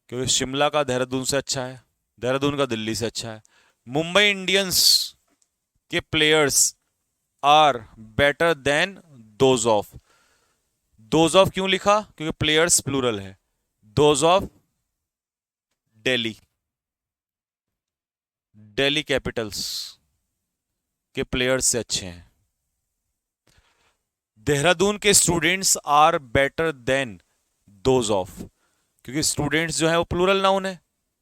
क्योंकि शिमला का देहरादून से अच्छा है, देहरादून का दिल्ली से अच्छा है। मुंबई इंडियंस के players are better than those of. Those of क्यों लिखा? क्योंकि प्लेयर्स प्लूरल है। Those of Delhi, Delhi Capitals के प्लेयर्स से अच्छे हैं। देहरादून के students are better than those of, क्योंकि स्टूडेंट्स जो है वो प्लूरल नाउन है,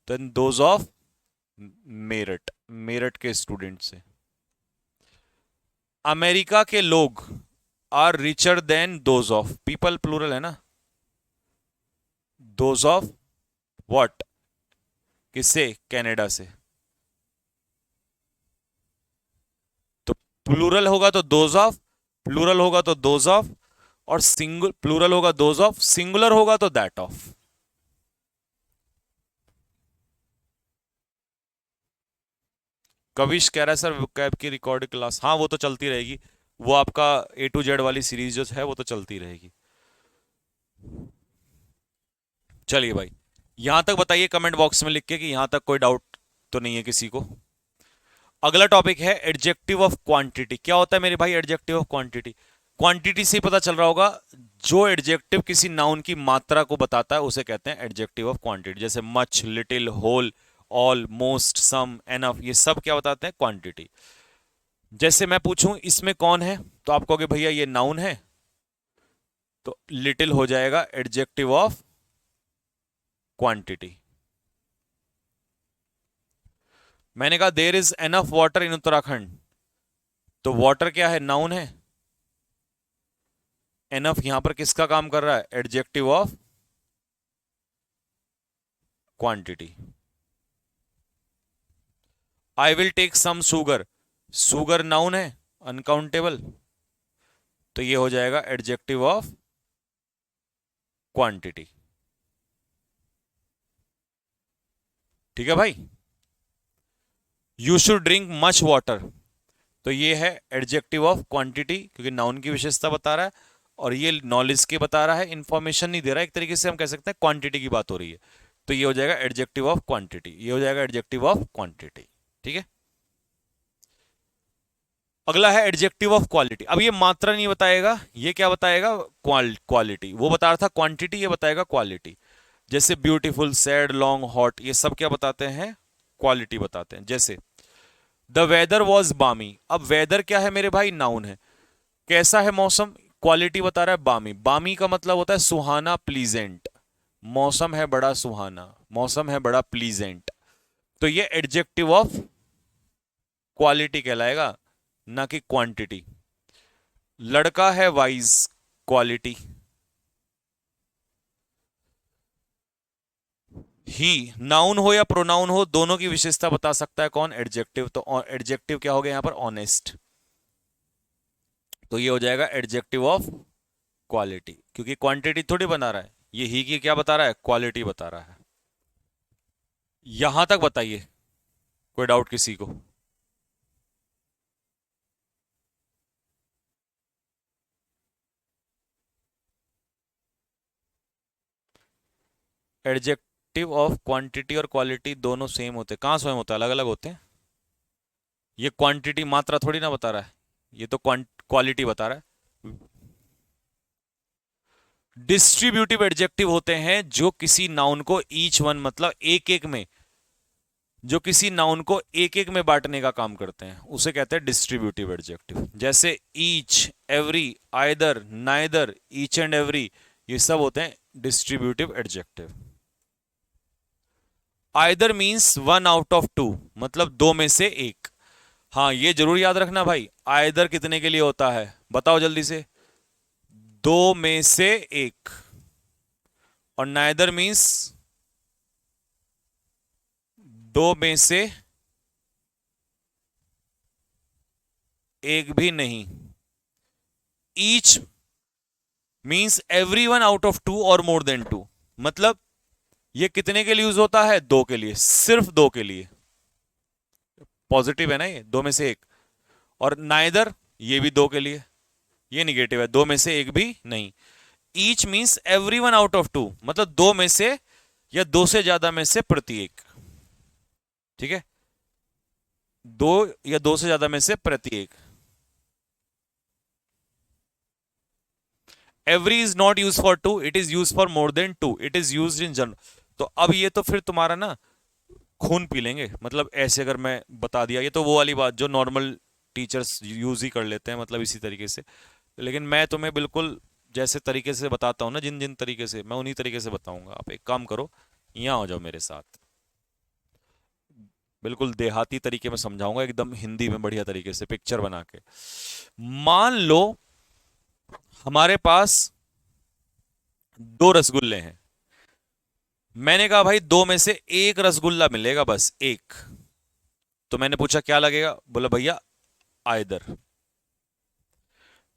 तो दोज ऑफ मेरठ, मेरठ के स्टूडेंट से। अमेरिका के लोग are richer than those of, people plural है ना, दोज ऑफ व्हाट, किससे? कनाडा से। तो प्लूरल होगा तो दोज ऑफ, प्लूरल होगा तो दोज ऑफ, और सिंगल प्लूरल होगा दोज ऑफ, सिंगुलर होगा तो दैट ऑफ। कविश कह रहा है सर कैब की रिकॉर्ड क्लास, हाँ वो तो चलती रहेगी, वो आपका ए टू जेड वाली सीरीज जो है वो तो चलती रहेगी। चलिए भाई, यहां तक बताइए कमेंट बॉक्स में लिख के कि यहां तक कोई डाउट तो नहीं है किसी को। अगला टॉपिक है एडजेक्टिव ऑफ क्वांटिटी। क्या होता है मेरे भाई एडजेक्टिव ऑफ क्वांटिटी? क्वांटिटी से ही पता चल रहा होगा, जो एडजेक्टिव किसी नाउन की मात्रा को बताता है उसे कहते हैं एडजेक्टिव ऑफ क्वांटिटी। जैसे much, little, whole, all, most, some, enough, ये सब क्या बताते हैं? क्वांटिटी। जैसे मैं पूछूं इसमें कौन है, तो आप कहोगे भैया ये नाउन है, तो लिटिल हो जाएगा एडजेक्टिव ऑफ क्वांटिटी। मैंने कहा there is enough water in Uttarakhand, तो वाटर क्या है? नाउन है। एनफ यहां पर किसका काम कर रहा है? Adjective of quantity. I will take some sugar, sugar noun है, अनकाउंटेबल, तो ये हो जाएगा एडजेक्टिव ऑफ क्वांटिटी। ठीक है भाई। You should drink much water, तो ये है एडजेक्टिव ऑफ क्वांटिटी, क्योंकि नाउन की विशेषता बता रहा है और ये नॉलेज के बता रहा है, इंफॉर्मेशन नहीं दे रहा है। एक तरीके से हम कह सकते हैं क्वांटिटी की बात हो रही है, तो ये हो जाएगा एडजेक्टिव ऑफ क्वांटिटी, ये हो जाएगा एडजेक्टिव ऑफ क्वांटिटी। ठीक है, अगला है एडजेक्टिव ऑफ क्वालिटी। अब ये मात्रा नहीं बताएगा, ये क्या बताएगा? क्वालिटी। वो बता रहा था क्वांटिटी, ये बताएगा क्वालिटी। जैसे ब्यूटीफुल, सैड, लॉन्ग, हॉट, ये सब क्या बताते हैं? क्वालिटी बताते हैं। जैसे द वेदर वॉज बामी, अब वेदर क्या है मेरे भाई? नाउन है। कैसा है मौसम? क्वालिटी बता रहा है बामी। बामी का मतलब होता है सुहाना, प्लीजेंट। मौसम है बड़ा सुहाना, मौसम है बड़ा प्लीजेंट, तो ये एडजेक्टिव ऑफ क्वालिटी कहलाएगा, ना कि क्वांटिटी। लड़का है वाइज, क्वालिटी। ही नाउन हो या प्रोनाउन हो, दोनों की विशेषता बता सकता है कौन? एडजेक्टिव। तो एडजेक्टिव क्या हो गया यहां पर? ऑनेस्ट। तो ये हो जाएगा एडजेक्टिव ऑफ क्वालिटी, क्योंकि क्वांटिटी थोड़ी बता रहा है, ये ही की क्या बता रहा है, क्वालिटी बता रहा है। यहां तक बताइए, कोई डाउट किसी को? एडजेक्टिव ऑफ क्वांटिटी और क्वालिटी दोनों सेम होते हैं? कहां सेम होता है, अलग अलग होते हैं। ये क्वांटिटी मात्रा थोड़ी ना बता रहा है, ये तो क्वालिटी बता रहा है। डिस्ट्रीब्यूटिव एडजेक्टिव होते हैं जो किसी नाउन को ईच वन, मतलब एक एक में, जो किसी नाउन को एक एक में बांटने का काम करते हैं, उसे कहते हैं डिस्ट्रीब्यूटिव एडजेक्टिव। जैसे each, every, either, neither, each and every, ये सब होते हैं distributive adjective. Either means one out of two, मतलब दो में से एक। हाँ, ये जरूर याद रखना भाई, आइदर कितने के लिए होता है, बताओ जल्दी से। दो में से एक। और नाइदर मींस दो में से एक भी नहीं। Each means every one out of two और मोर देन टू, मतलब ये कितने के लिए यूज होता है, दो के लिए, सिर्फ दो के लिए। पॉजिटिव है ना ये, दो में से एक। और नाइदर, ये भी दो के लिए, ये निगेटिव है, दो में से एक भी नहीं। Each means every one out of two, मतलब दो में से या दो से ज्यादा में से प्रत्येक। ठीक है, दो या दो से ज्यादा में से प्रत्येक। Every is not use for two, it is use for more than two, it is use in general. तो अब ये तो फिर तुम्हारा ना खून पी लेंगे, मतलब ऐसे अगर मैं बता दिया, ये तो वो वाली बात जो नॉर्मल टीचर्स यूज ही कर लेते हैं, मतलब इसी तरीके से। लेकिन मैं तुम्हें बिल्कुल जैसे तरीके से बताता हूँ ना, जिन जिन तरीके से, मैं उन्हीं तरीके से बताऊंगा। आप एक काम करो, यहाँ हो जाओ मेरे साथ, बिल्कुल देहाती तरीके में समझाऊंगा, एकदम हिंदी में बढ़िया तरीके से पिक्चर बना के। मान लो हमारे पास दो रसगुल्ले हैं। मैंने कहा भाई दो में से एक रसगुल्ला मिलेगा, बस एक। तो मैंने पूछा क्या लगेगा, बोला भैया आइदर।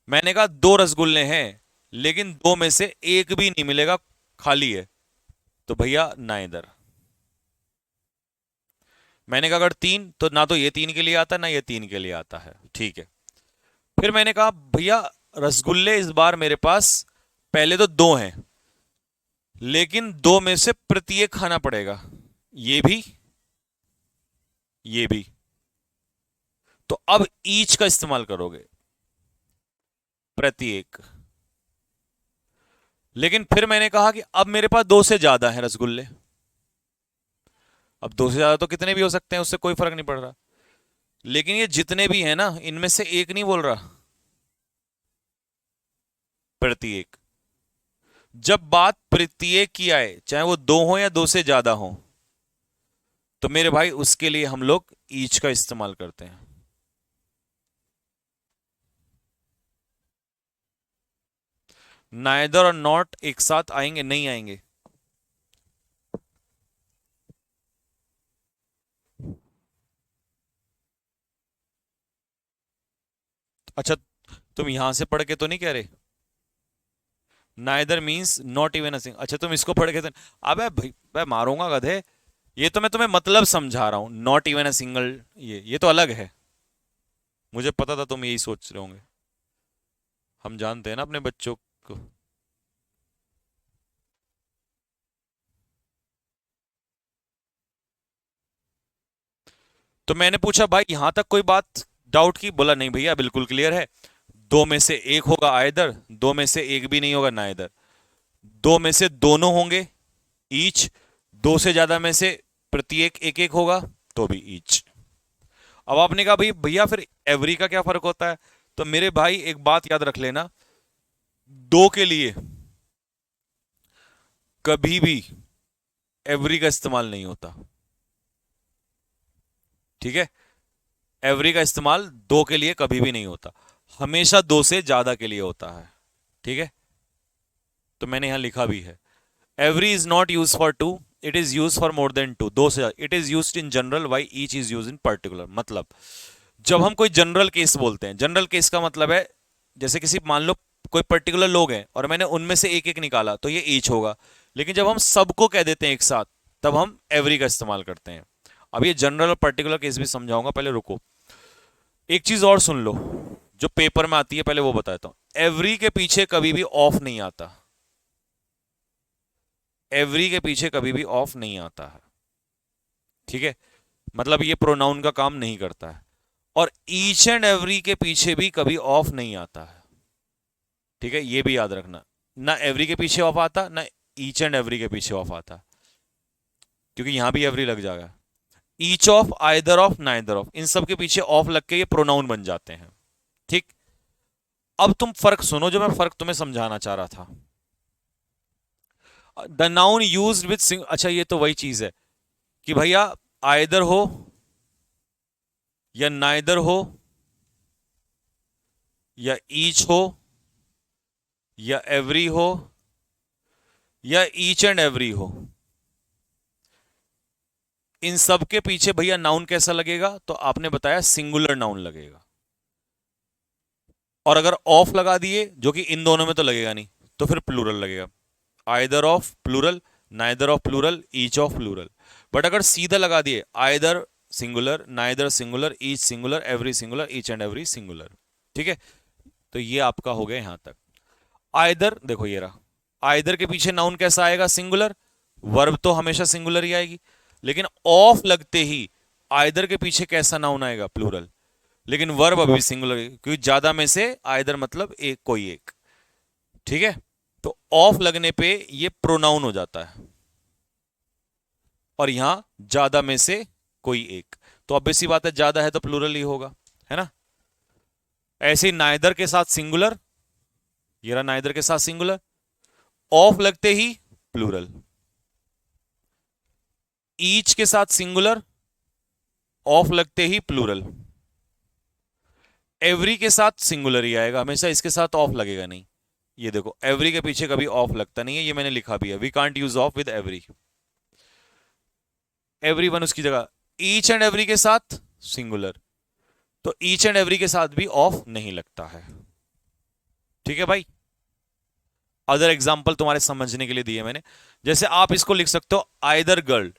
मैंने कहा दो रसगुल्ले हैं लेकिन दो में से एक भी नहीं मिलेगा, खाली है, तो भैया नाइदर। मैंने कहा अगर तीन, तो ना तो ये तीन के लिए आता है ना ये तीन के लिए आता है, ठीक है। फिर मैंने कहा भैया रसगुल्ले इस बार मेरे पास पहले तो दो हैं, लेकिन दो में से प्रत्येक खाना पड़ेगा, ये भी ये भी। तो अब ईच का इस्तेमाल करोगे, प्रत्येक। लेकिन फिर मैंने कहा कि अब मेरे पास दो से ज्यादा है रसगुल्ले। अब दो से ज्यादा तो कितने भी हो सकते हैं, उससे कोई फर्क नहीं पड़ रहा। लेकिन ये जितने भी हैं ना, इनमें से एक नहीं बोल रहा, प्रत्येक। जब बात प्रत्येक की आए, चाहे वो दो हो या दो से ज्यादा हो, तो मेरे भाई उसके लिए हम लोग ईच का इस्तेमाल करते हैं। नाइदर और नॉट एक साथ आएंगे, नहीं आएंगे। अच्छा, तुम यहां से पढ़ के तो नहीं कह रहे neither means not even a sing? अच्छा, तुम इसको पढ़ के तो, अबे भाई मैं मारूंगा गधे। ये तो मैं तुम्हें मतलब समझा रहा हूं, नॉट इवन अ सिंगल, ये तो अलग है। मुझे पता था तुम यही सोच रहे होंगे, हम जानते हैं ना अपने बच्चों को। तो मैंने पूछा भाई यहां तक कोई बात डाउट की, बोला नहीं भैया बिल्कुल क्लियर है। दो में से एक होगा आइदर, दो में से एक भी नहीं होगा नाइदर। दो में से दोनों होंगे, ईच। दो से ज्यादा में से प्रत्येक एक एक होगा, तो भी ईच। अब आपने कहा भाई भैया फिर एवरी का क्या फर्क होता है? तो मेरे भाई एक बात याद रख लेना, दो के लिए कभी भी एवरी का इस्तेमाल नहीं होता, ठीक है। एवरी का इस्तेमाल दो के लिए कभी भी नहीं होता, हमेशा दो से ज्यादा के लिए होता है, ठीक है। तो मैंने यहां लिखा भी है, every is not use for two, it is use for more than two, दो से। It is use in general, why each is use in particular. मतलब जब हम कोई जनरल केस बोलते हैं, जनरल केस का मतलब है जैसे किसी मान लो कोई पर्टिकुलर लोग हैं और मैंने उनमें से एक एक निकाला तो ये ईच होगा, लेकिन जब हम सबको कह देते हैं एक साथ तब हम एवरी का इस्तेमाल करते हैं। अब ये जनरल और पर्टिकुलर केस भी समझाऊंगा, पहले रुको। एक चीज और सुन लो जो पेपर में आती है, पहले वो बताता हूं। एवरी के पीछे कभी भी ऑफ नहीं आता, एवरी के पीछे कभी भी ऑफ नहीं आता है, ठीक है, मतलब ये प्रोनाउन का काम नहीं करता है। और ईच एंड एवरी के पीछे भी कभी ऑफ नहीं आता है, ठीक है, ये भी याद रखना। ना एवरी के पीछे ऑफ आता, ना ईच एंड एवरी के पीछे ऑफ आता, क्योंकि यहां भी एवरी लग जाएगा। Each of, either of, neither of, इन सब के पीछे ऑफ लग के ये प्रोनाउन बन जाते हैं, ठीक। अब तुम फर्क सुनो, जो मैं फर्क तुम्हें समझाना चाह रहा था। द नाउन यूज्ड विद, अच्छा ये तो वही चीज है कि भैया आइदर हो या नाइदर हो या ईच हो या एवरी हो या ईच एंड एवरी हो, इन सब के पीछे भैया नाउन कैसा लगेगा, तो आपने बताया सिंगुलर नाउन लगेगा। और अगर ऑफ लगा दिए, जो कि इन दोनों में तो लगेगा नहीं, तो फिर प्लूरल लगेगा। Either of plural, neither of plural, each of plural. But अगर सीधा लगा दिए either singular, neither singular, each singular, every singular, each and every singular, ठीक है। तो ये आपका हो गया यहां तक। आइदर देखो ये रहा, आइदर के पीछे नाउन कैसा आएगा, सिंगुलर। वर्ब तो हमेशा सिंगुलर ही आएगी, लेकिन ऑफ लगते ही आइदर के पीछे कैसा नाउन आएगा, प्लूरल। लेकिन वर्ब अभी सिंगुलर, क्योंकि ज्यादा में से आइदर मतलब एक, कोई एक, ठीक है। तो ऑफ लगने पे ये प्रोनाउन हो जाता है, और यहां ज्यादा में से कोई एक, तो अब सी बात है, ज्यादा है तो प्लूरल ही होगा, है ना। ऐसे ही नाइदर के साथ सिंगुलर, ये रहा नाइदर के साथ सिंगुलर, ऑफ लगते ही प्लूरल। ईच के साथ सिंगुलर, ऑफ लगते ही प्लूरल। एवरी के साथ सिंगुलर ही आएगा हमेशा, इसके साथ ऑफ लगेगा नहीं। ये देखो एवरी के पीछे कभी ऑफ लगता नहीं है, ये मैंने लिखा भी है, we can't use of with every. Every one उसकी जगह। ईच एंड एवरी के साथ सिंगुलर, तो ईच एंड एवरी के साथ भी ऑफ नहीं लगता है, ठीक है भाई। अदर एग्जाम्पल तुम्हारे समझने के लिए दिए मैंने, जैसे आप इसको लिख सकते हो आइदर गर्ल,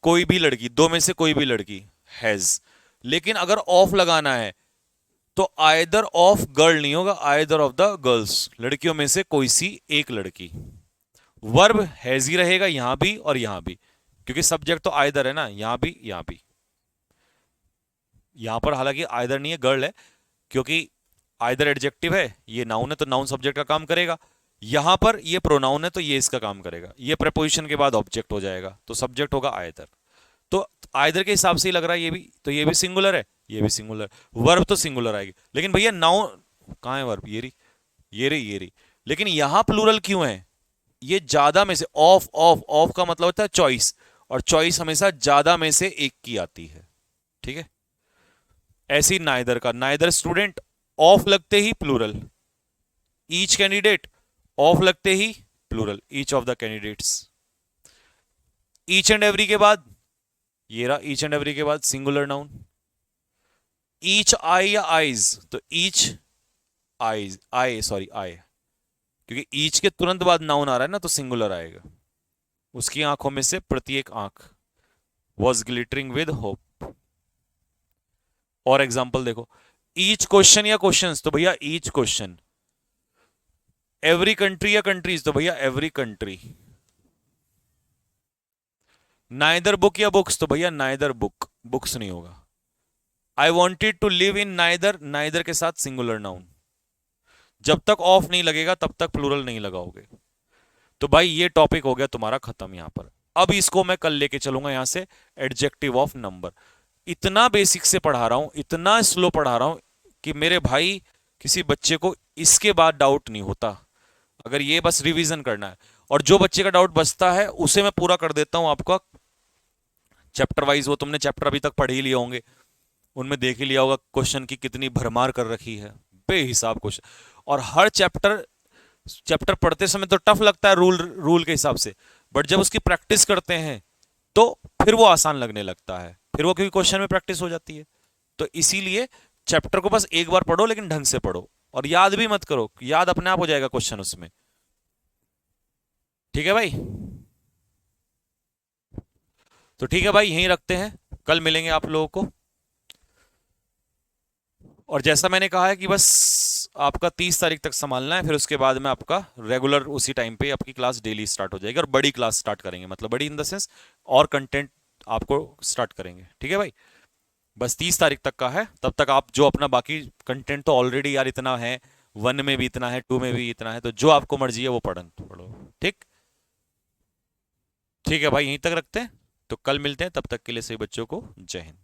कोई भी लड़की, दो में से कोई भी लड़की, हैज। लेकिन अगर ऑफ लगाना है तो आइदर ऑफ गर्ल नहीं होगा, आइदर ऑफ द गर्ल्स, लड़कियों में से कोई सी एक लड़की। वर्ब हैज ही रहेगा यहां भी और यहां भी, क्योंकि सब्जेक्ट तो आइदर है ना, यहां भी यहां भी। यहां पर हालांकि आइदर नहीं है, गर्ल है, क्योंकि आइदर एडजेक्टिव है, ये नाउन है तो नाउन सब्जेक्ट का काम करेगा। यहां पर ये प्रोनाउन है तो ये इसका काम करेगा, ये प्रेपोजिशन के बाद ऑब्जेक्ट हो जाएगा, तो सब्जेक्ट होगा आइदर। तो आइदर के हिसाब से ही लग रहा है ये भी, तो ये भी सिंगुलर है, ये भी सिंगुलर। वर्ब तो सिंगुलर आएगी, लेकिन भैया नाउन कहां है, वर्ब ये रही, ये रही, ये रही। लेकिन यहां प्लूरल क्यों है, ये ज्यादा में से, ऑफ ऑफ ऑफ का मतलब होता है चॉइस, और चॉइस हमेशा ज्यादा में से एक की आती है, ठीक है। ऐसी नाइदर का, नाइदर स्टूडेंट, ऑफ लगते ही प्लूरल। ईच कैंडिडेट, ऑफ लगते ही plural, each of the candidates. Each and every के बाद, ये रहा ईच एंड एवरी के बाद सिंगुलर नाउन। ईच आई या आईज, तो each eyes, I sorry I, क्योंकि ईच के तुरंत बाद नाउन आ रहा है ना, तो सिंगुलर आएगा। उसकी आंखों में से प्रत्येक आंख, वॉज ग्लिटरिंग विद होप। और एग्जाम्पल देखो, ईच क्वेश्चन या क्वेश्चंस, तो भैया ईच क्वेश्चन। एवरी कंट्री या कंट्रीज, तो भैया एवरी कंट्री। नाइदर बुक या बुक्स, तो भैया नाइदर बुक, बुक्स नहीं होगा। I wanted to live in neither, neither के साथ सिंगुलर नाउन। जब तक ऑफ नहीं लगेगा तब तक प्लूरल नहीं लगाओगे। तो भाई ये टॉपिक हो गया तुम्हारा खत्म यहां पर। अब इसको मैं कल लेके चलूंगा यहां से, एडजेक्टिव ऑफ नंबर। इतना बेसिक से पढ़ा रहा हूं, इतना स्लो पढ़ा रहा हूं कि मेरे भाई किसी बच्चे को इसके बाद डाउट नहीं होता, अगर ये बस रिवीजन करना है। और जो बच्चे का डाउट बचता है उसे मैं पूरा कर देता हूं आपका चैप्टर वाइज। वो तुमने चैप्टर अभी तक पढ़ ही लिए होंगे, उनमें देख ही लिया होगा क्वेश्चन की कितनी भरमार कर रखी है, बेहिसाब क्वेश्चन। और हर चैप्टर चैप्टर पढ़ते समय तो टफ लगता है रूल के हिसाब से, बट जब उसकी प्रैक्टिस करते हैं तो फिर वो आसान लगने लगता है, फिर वो क्योंकि क्वेश्चन में प्रैक्टिस हो जाती है। तो इसीलिए चैप्टर को बस एक बार पढ़ो, लेकिन ढंग से पढ़ो, और याद भी मत करो, याद अपने आप हो जाएगा क्वेश्चन उसमें। ठीक है भाई? तो ठीक है भाई, यहीं रखते हैं, कल मिलेंगे आप लोगों को। और जैसा मैंने कहा है कि बस आपका 30 तारीख तक संभालना है, फिर उसके बाद में आपका रेगुलर उसी टाइम पे आपकी क्लास डेली स्टार्ट हो जाएगी, और बड़ी क्लास स्टार्ट करेंगे, मतलब बड़ी इन द सेंस और कंटेंट आपको स्टार्ट करेंगे। ठीक है भाई? बस 30 तारीख तक का है, तब तक आप जो अपना बाकी कंटेंट तो ऑलरेडी यार इतना है, 1 में भी इतना है, 2 में भी इतना है, तो जो आपको मर्जी है वो पढ़ो। ठीक? ठीक है भाई, यहीं तक रखते हैं, तो कल मिलते हैं, तब तक के लिए सभी बच्चों को जय हिंद।